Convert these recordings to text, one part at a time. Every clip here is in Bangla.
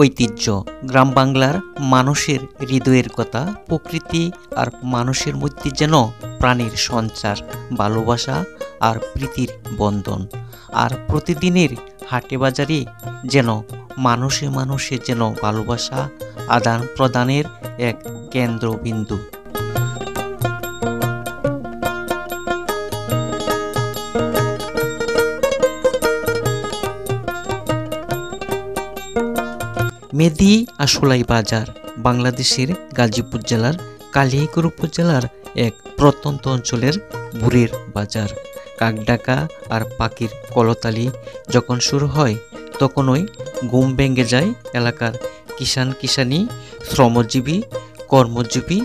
ঐতিহ্য, গ্রাম বাংলার মানুষের হৃদয়ের কথা, প্রকৃতি আর মানুষের মধ্যে যেন প্রাণীর সঞ্চার, ভালোবাসা আর প্রীতির বন্ধন। আর প্রতিদিনের হাটে বাজারে যেন মানুষে মানুষে যেন ভালোবাসা আদান প্রদানের এক কেন্দ্রবিন্দু। মেদি আশুলাই বাজার বাংলাদেশের গাজীপুর জেলার কালিয়াকৈর উপজেলার এক প্রত্যন্ত অঞ্চলের ভোরের বাজার। কাকডাকা আর পাখির কলতালি যখন শুরু হয় তখনই ঘুম ভেঙে যায় এলাকার কিষান কিষানি, শ্রমজীবী, কর্মজীবী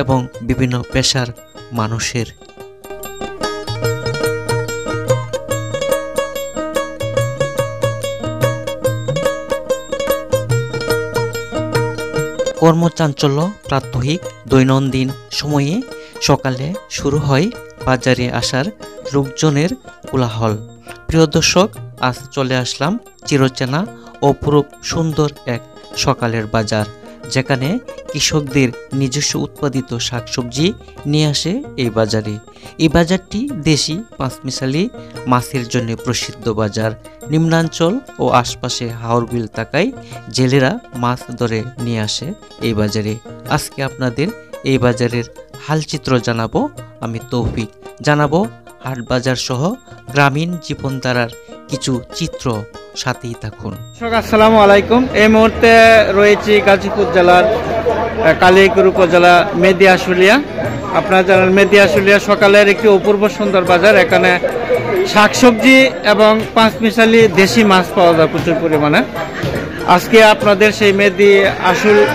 এবং বিভিন্ন পেশার মানুষের। কর্মচাঞ্চল্য প্রাত্যহিক দৈনন্দিন সময়ে সকালে শুরু হয় বাজারে আসার লোকজনের কোলাহল। প্রিয় দর্শক, আজ চলে আসলাম চিরচেনা অপরূপ সুন্দর এক সকালের বাজার, যেখানে কৃষকদের নিজস্ব উৎপাদিত শাকসবজি নিয়ে আসে এই বাজারে। এই বাজারটি দেশি পাঁচমিশালি মাছের জন্য প্রসিদ্ধ বাজার। নিম্নাঞ্চল ও আশপাশে হাওরবিল তাকায় জেলেরা মাছ ধরে নিয়ে আসে এই বাজারে। আজকে আপনাদের এই বাজারের হালচিত্র জানাবো আমি তৌফিক, জানাবো হাট বাজার সহ গ্রামীণ জীবনধারার কিছু চিত্র, সাথেই থাকুন। আসসালামু আলাইকুম। এই মুহূর্তে রয়েছি গাজীপুর জেলার কালিয়াকৈর উপজেলা মেদি আশুলিয়া। আপনারা জানেন মেদি আশুলিয়া সকালের একটি অপূর্ব সুন্দর বাজার। এখানে শাকসবজি এবং পাঁচমিশালি দেশি মাছ পাওয়া যায় প্রচুর পরিমাণে। আজকে আপনাদের সেই মেদি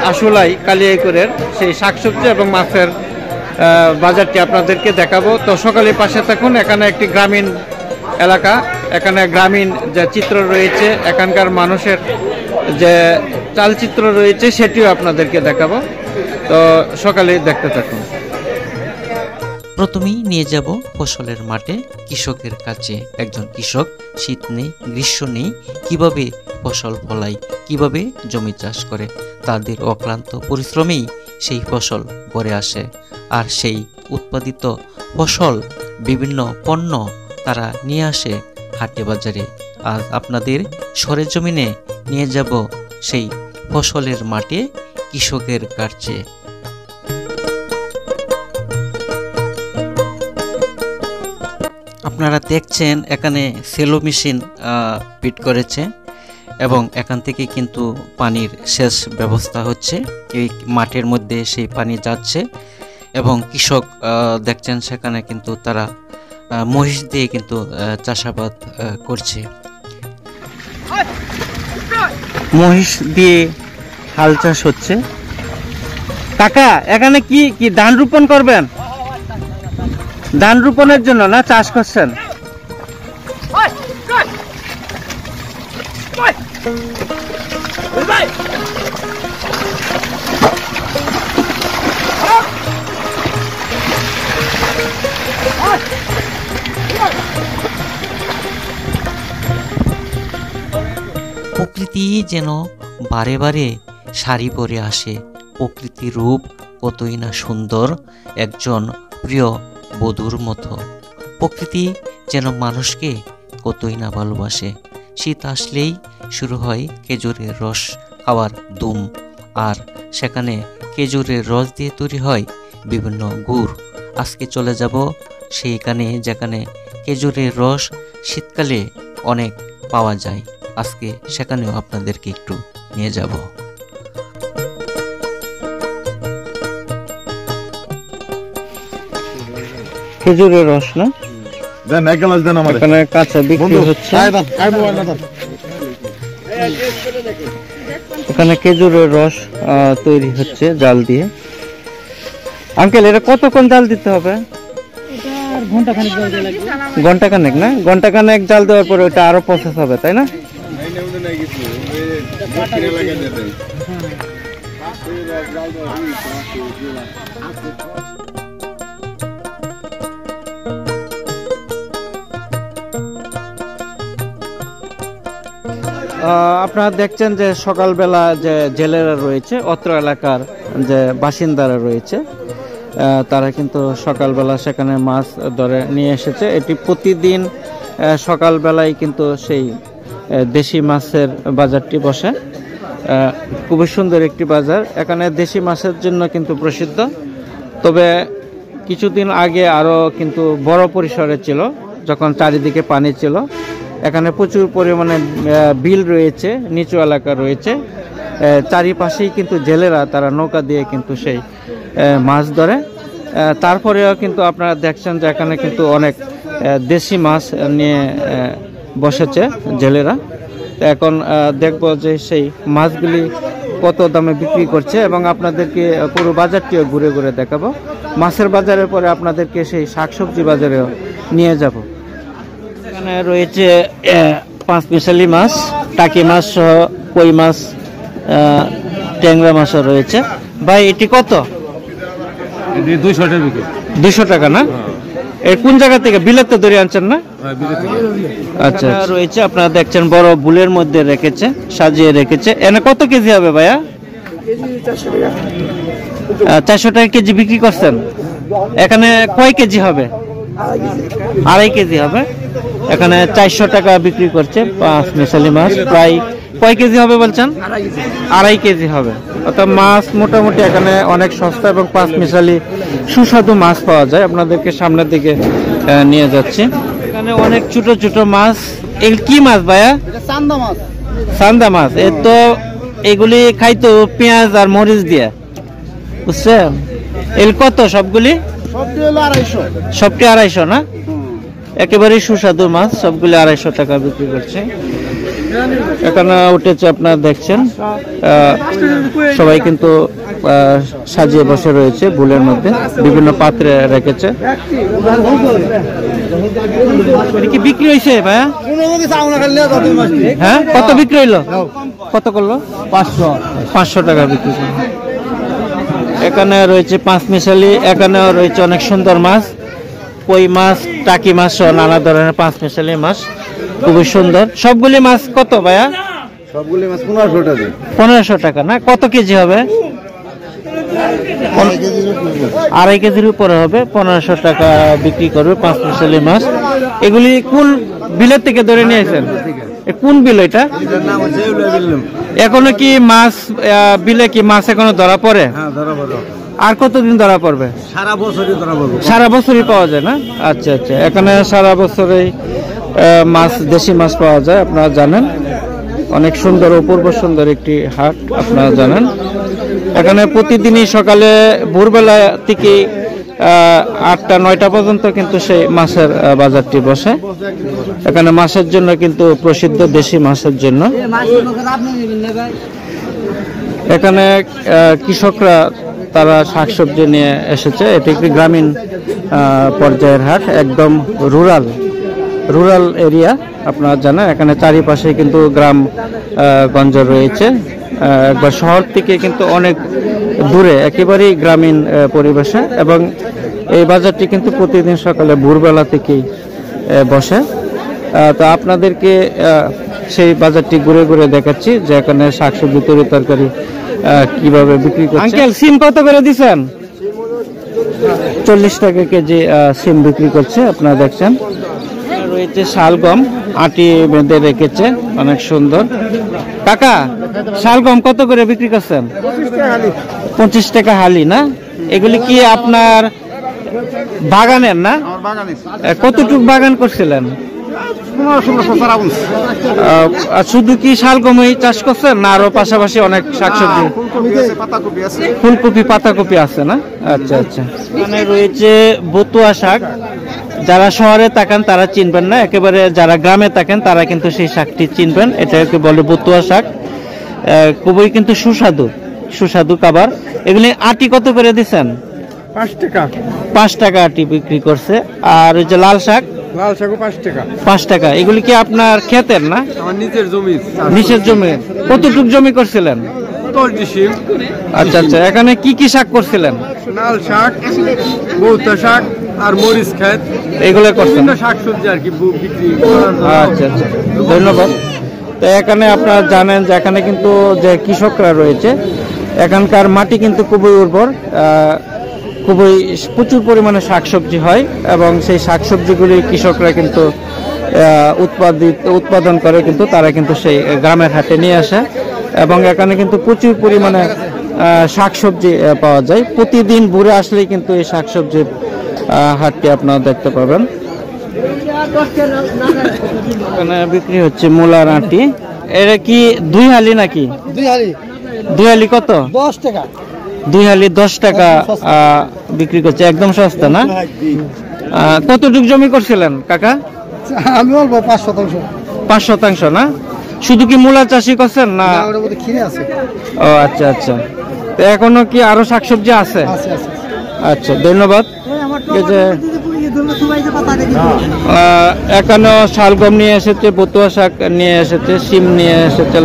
আশুলাই কালিয়াকৈরের সেই শাকসবজি এবং মাছের বাজারটি আপনাদেরকে দেখাবো। তো সকালে পাশে থাকুন। এখানে একটি গ্রামীণ এলাকা, এখানে গ্রামীণ যে চিত্র রয়েছে, এখানকার মানুষের যে চালচিত্র রয়েছে সেটিও আপনাদেরকে দেখাবো। তো সকালে দেখতে থাকুন। প্রথমেই নিয়ে যাব ফসলের মাঠে, কৃষকের কাছে। একজন কৃষক শীত নেই গ্রীষ্ম নেই কিভাবে ফসল ফলায়, কিভাবে জমি চাষ করে, তাদের অক্লান্ত পরিশ্রমেই সেই ফসল ঘরে আসে। আর সেই উৎপাদিত ফসল, বিভিন্ন পণ্য তারা নিয়ে আসে হাটে বাজারে। আজ আপনাদের সরেজমিনে নিয়ে যাব সেই ফসলের মাঠে, কৃষকের কাছে। আপনারা দেখছেন এখানে সেলো মেশিন ফিট করেছে এবং এখান থেকে কিন্তু পানির সেচ ব্যবস্থা হচ্ছে। এই মাঠের মধ্যে সেই পানি যাচ্ছে এবং কৃষক দেখছেন সেখানে কিন্তু তারা মহিষ দিয়ে কিন্তু চাষাবাদ করছে। মহিষ দিয়ে হাল চাষ হচ্ছে। কাকা, এখানে কি কি ধান রোপণ করবেন? ধান রোপণের জন্য না চাষ করছেন? প্রকৃতি যেন বারে বারে শাড়ি পরে আসে। প্রকৃতির রূপ কতই না সুন্দর, একজন প্রিয় বধূর মতো। প্রকৃতি যেন মানুষকে কতই না ভালোবাসে। শীত আসলেই শুরু হয় খেজুরের রস খাওয়ার ধুম, আর সেখানে খেজুরের রস দিয়ে তৈরি হয় বিভিন্ন গুড়। আজকে চলে যাব সেইখানে যেখানে খেজুরের রস শীতকালে অনেক পাওয়া যায়। আজকে সেখানেও আপনাদেরকে একটু নিয়ে যাব। খেজুরের রস না দেন, এক গ্লাস দেন আমাদের। এখানে কাঁচা বিক্রি হচ্ছে। এখানে খেজুরের রস তৈরি হচ্ছে জাল দিয়ে। আঙ্কেল, এটা কতক্ষণ জাল দিতে হবে? ঘন্টাখানেক না? ঘন্টাখানেক জাল দেওয়ার পরে ওটা আরো প্রসেস হবে, তাই না? আপনারা দেখছেন যে সকালবেলা যে জেলেরা রয়েছে, অত্র এলাকার যে বাসিন্দারা রয়েছে, তারা কিন্তু সকালবেলা সেখানে মাছ ধরে নিয়ে এসেছে। এটি প্রতিদিন সকালবেলায় কিন্তু সেই দেশি মাছের বাজারটি বসে। খুবই সুন্দর একটি বাজার, এখানে দেশি মাছের জন্য কিন্তু প্রসিদ্ধ। তবে কিছুদিন আগে আরও কিন্তু বড় পরিসরে ছিল, যখন চারিদিকে পানি ছিল। এখানে প্রচুর পরিমাণে বিল রয়েছে, নিচু এলাকা রয়েছে, চারিপাশেই কিন্তু জেলেরা তারা নৌকা দিয়ে কিন্তু সেই মাছ ধরে। তারপরেও কিন্তু আপনারা দেখছেন যে এখানে কিন্তু অনেক দেশি মাছ নিয়ে বসেছে জেলেরা। এখন দেখব যে সেই মাছগুলি কত দামে বিক্রি করছে এবং আপনাদেরকে পুরো বাজারটিও ঘুরে ঘুরে দেখাবো। মাছের বাজারের পরে আপনাদেরকে সেই শাকসবজি বাজারেও নিয়ে যাব। এখানে রয়েছে পাঁচমিশালি মাছ, টাকি মাছ সহ কই মাছ, ট্যাংরা মাছও রয়েছে। ভাই এটি কত? 200 টাকা বিক্রি। 200 টাকা না? এর কোন জায়গা থেকে? বিলেত তো ধরে আনছেন না? আচ্ছা, রয়েছে আপনারা দেখছেন বড় বুলের মধ্যে রেখেছে, সাজিয়ে রেখেছে। এনে কত কেজি হবে ভাইয়া? 400 টাকা কেজি বিক্রি করছেন। এখানে কয় কেজি হবে? 2.5 কেজি হবে। এখানে 400 টাকা বিক্রি করছে পাঁচমিশালি মাছ। প্রায় কয় কেজি হবে বলছেন? 2.5 কেজি হবে। অর্থাৎ মাছ মোটামুটি এখানে অনেক সস্তা এবং পাঁচমিশালি সুস্বাদু মাছ পাওয়া যায়। আপনাদেরকে সামনের দিকে নিয়ে যাচ্ছি। এখানে অনেক ছোট ছোট মাছ। এগুলি কি মাছ ভাইয়া? চান্দা মাছ। চান্দা মাছ। এ তো এগুলি খাইতো পেঁয়াজ আর মরিচ দিয়ে, বুঝছেন? এগুলি কত সবগুলি? সবটি 250 না? একেবারে সুস্বাদু মাছ, সবগুলি 250 টাকা বিক্রি করছে। এখানে উঠেছে আপনারা দেখছেন, সবাই কিন্তু সাজিয়ে বসে রয়েছে বুলের মধ্যে, বিভিন্ন পাত্রে রেখেছে। কি বিক্রি হয়েছে ভাইয়া? হ্যাঁ, কত বিক্রি হইলো? কত করলো? 500 টাকা বিক্রি করলো। এখানে রয়েছে পাঁচমিশালি, এখানেও রয়েছে অনেক সুন্দর মাছ, কই মাছ, টাকি মাছ সহ নানা ধরনের পাঁচমিশালি মাছ, খুবই সুন্দর। সবগুলি মাছ কত ভাইয়া? সবগুলি মাছ 1500 টাকা। 1500 টাকা না? কত কেজি হবে? 2.5 কেজির উপরে হবে। 1500 টাকা বিক্রি করবে পাঁচমিশালি মাছ। এগুলি কোন বিলের থেকে ধরে নিয়েছেন? কোন বিল এটা? এখনো কি মাছ বিলে কি মাছ এখনো ধরা পড়ে? আর কতদিন ধরা পড়বে? সারা বছরই ধরা পড়বে। সারা বছরই পাওয়া যায় না? আচ্ছা আচ্ছা, এখানে সারা বছরই মাছ, দেশি মাছ পাওয়া যায়। আপনারা জানেন অনেক সুন্দর, অপূর্ব সুন্দর একটি হাট, আপনারা জানেন। এখানে প্রতিদিনই সকালে ভোরবেলা থেকে 8টা-9টা পর্যন্ত কিন্তু সেই মাছের বাজারটি বসে। এখানে মাছের জন্য কিন্তু প্রসিদ্ধ, দেশি মাছের জন্য। এখানে কৃষকরা তারা শাকসবজি নিয়ে এসেছে। এটি একটি গ্রামীণ পর্যায়ের হাট, একদম রুরাল এরিয়া, আপনারা জানেন। এখানে চারিপাশে কিন্তু গ্রাম গঞ্জ রয়েছে। একবার শহর থেকে কিন্তু অনেক দূরে, একেবারেই গ্রামীণ পরিবেশে। এবং এই বাজারটি কিন্তু প্রতিদিন সকালে ভোরবেলা থেকেই বসে। তো আপনাদেরকে সেই বাজারটি ঘুরে ঘুরে দেখাচ্ছি যে এখানে শাকসবজি, তরি তরকারি কিভাবে বিক্রি করছে। আঙ্কেল, সিম কত করে দিচ্ছেন? 40 টাকা কেজি সিম বিক্রি করছে, আপনারা দেখছেন। রয়েছে শালগম, আটি বেঁধে রেখেছে, অনেক সুন্দর। কাকা, শালগম কত করে বিক্রি করছেন? 25 টাকা হালি না? এগুলি কি আপনার বাগানের না? কতটুক বাগান করছিলেন? শুধু কি শালগমই চাষ করছেন না আরো পাশাপাশি অনেক শাকসবজি? ফুলকপি, পাতাকপি আছে না? আচ্ছা আচ্ছা। এখানে রয়েছে বতুয়া শাক। যারা শহরে থাকেন তারা চিনবেন না, একেবারে যারা গ্রামে থাকেন তারা কিন্তু সেই শাকটি চিনবেন। এটাকে বলে বতুয়া শাক। খুবই কিন্তু সুস্বাদু খাবার। এগুলি আটি কত করে দিচ্ছেন? 5 টাকা। 5 টাকা আটি বিক্রি করছে। আর ওই যে লাল শাক? লাল শাকও 5 টাকা। 5 টাকা। এগুলি কি আপনার ক্ষেতের না? আমার নিজের জমি। নিচের জমি? কতটুক জমি করছিলেন? 10 ডিসিম। আচ্ছা আচ্ছা। এখানে কি কি শাক করছিলেন? লাল শাক, বৌতা শাক আর মরিচ ক্ষেত, এগুলো করছেন? শাকসবজি আর কি বিক্রি। আচ্ছা আচ্ছা, ধন্যবাদ। তো এখানে আপনারা জানেন যে এখানে কিন্তু যে কৃষকরা রয়েছে, এখানকার মাটি কিন্তু খুবই উর্বর, খুবই প্রচুর পরিমাণে শাকসবজি হয় এবং সেই শাকসবজিগুলি কৃষকরা কিন্তু উৎপাদন করে, কিন্তু তারা কিন্তু সেই গ্রামের হাটে নিয়ে আসে এবং এখানে কিন্তু প্রচুর পরিমাণে শাকসবজি পাওয়া যায়। প্রতিদিন ভোরে আসলেই কিন্তু এই শাকসবজির হাটটি আপনারা দেখতে পাবেন। এখানে বিক্রি হচ্ছে মূলার আটি। এটা কি 2 হালি নাকি? 2 হালি কত? 10 টাকা। 2 হালি 10 টাকা বিক্রি করছে, একদম সস্তা না? কতটুকু জমি করছিলেন কাকা? আমি অল্প 5%। 5% না? শুধু কি মূলা চাষই করছেন না? ওর মধ্যে খিরে আছে। ও আচ্ছা আচ্ছা, তো এখনো কি আরো শাকসবজি আছে? আচ্ছা, ধন্যবাদ। এই যে এখানে শালগম নিয়ে এসেছে, বতুয়া শাক নিয়ে এসেছে, শিম নিয়ে এসেছে,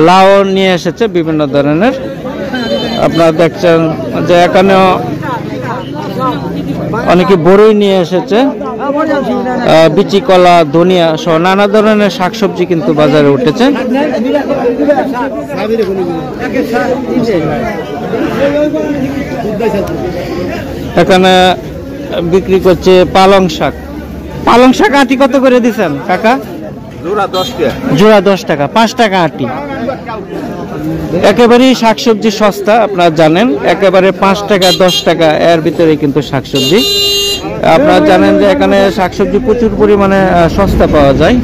লাউ নিয়ে এসেছে, বিভিন্ন ধরনের। আপনারা দেখছেন যে এখানেও অনেকে বড়ই নিয়ে এসেছে, বিচি কলা, ধনিয়া সহ নানা ধরনের শাকসবজি কিন্তু বাজারে উঠেছে। এখানে বিক্রি করছে পালং শাক। পালং শাক আটি কত করে দিচ্ছেন কাকা? জোড়া 10 টাকা, 5 টাকা আটি। একেবারেই শাকসবজি সস্তা, আপনারা জানেন, একেবারে 5 টাকা 10 টাকা এর ভিতরে কিন্তু শাকসবজি। আপনারা জানেন যে এখানে শাকসবজি প্রচুর পরিমাণে সস্তা পাওয়া যায়।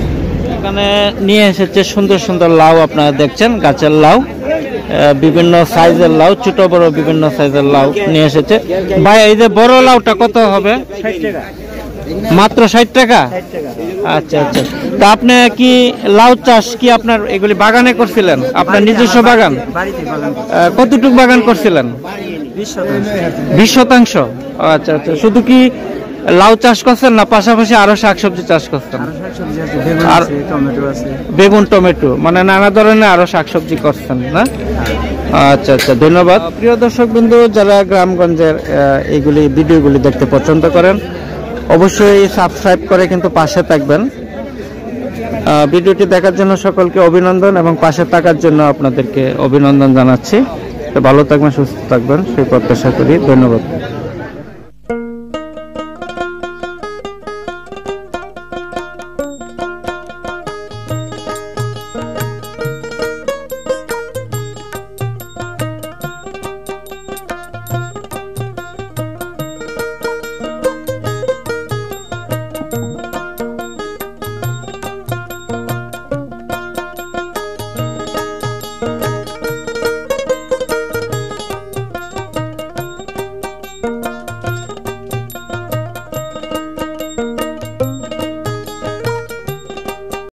এখানে নিয়ে এসেছে সুন্দর সুন্দর লাউ, আপনারা দেখছেন গাছের লাউ, বিভিন্ন সাইজের লাউ, ছোট বড় বিভিন্ন সাইজের লাউ নিয়ে এসেছে। ভাই এই যে বড় লাউটা কত হবে? 60 টাকা। মাত্র 60 টাকা? আচ্ছা আচ্ছা, তা আপনি কি লাউ চাষ কি আপনার এগুলি বাগানে করছিলেন? আপনার নিজস্ব বাগান? কতটুকু বাগান করছিলেন? 20%। আচ্ছা আচ্ছা, শুধু কি লাউ চাষ করছেন না পাশাপাশি আরো শাকসবজি চাষ করছেন? আর বেগুন, টমেটো, মানে নানা ধরনের আরো শাকসবজি করছেন না? আচ্ছা আচ্ছা, ধন্যবাদ। প্রিয় দর্শক বিন্দু, যারা গ্রামগঞ্জের এইগুলি ভিডিওগুলি দেখতে পছন্দ করেন, অবশ্যই সাবস্ক্রাইব করে কিন্তু পাশে থাকবেন। ভিডিওটি দেখার জন্য সকলকে অভিনন্দন এবং পাশে থাকার জন্য আপনাদেরকে অভিনন্দন জানাচ্ছি। তো ভালো থাকবেন, সুস্থ থাকবেন সেই প্রত্যাশা করি। ধন্যবাদ।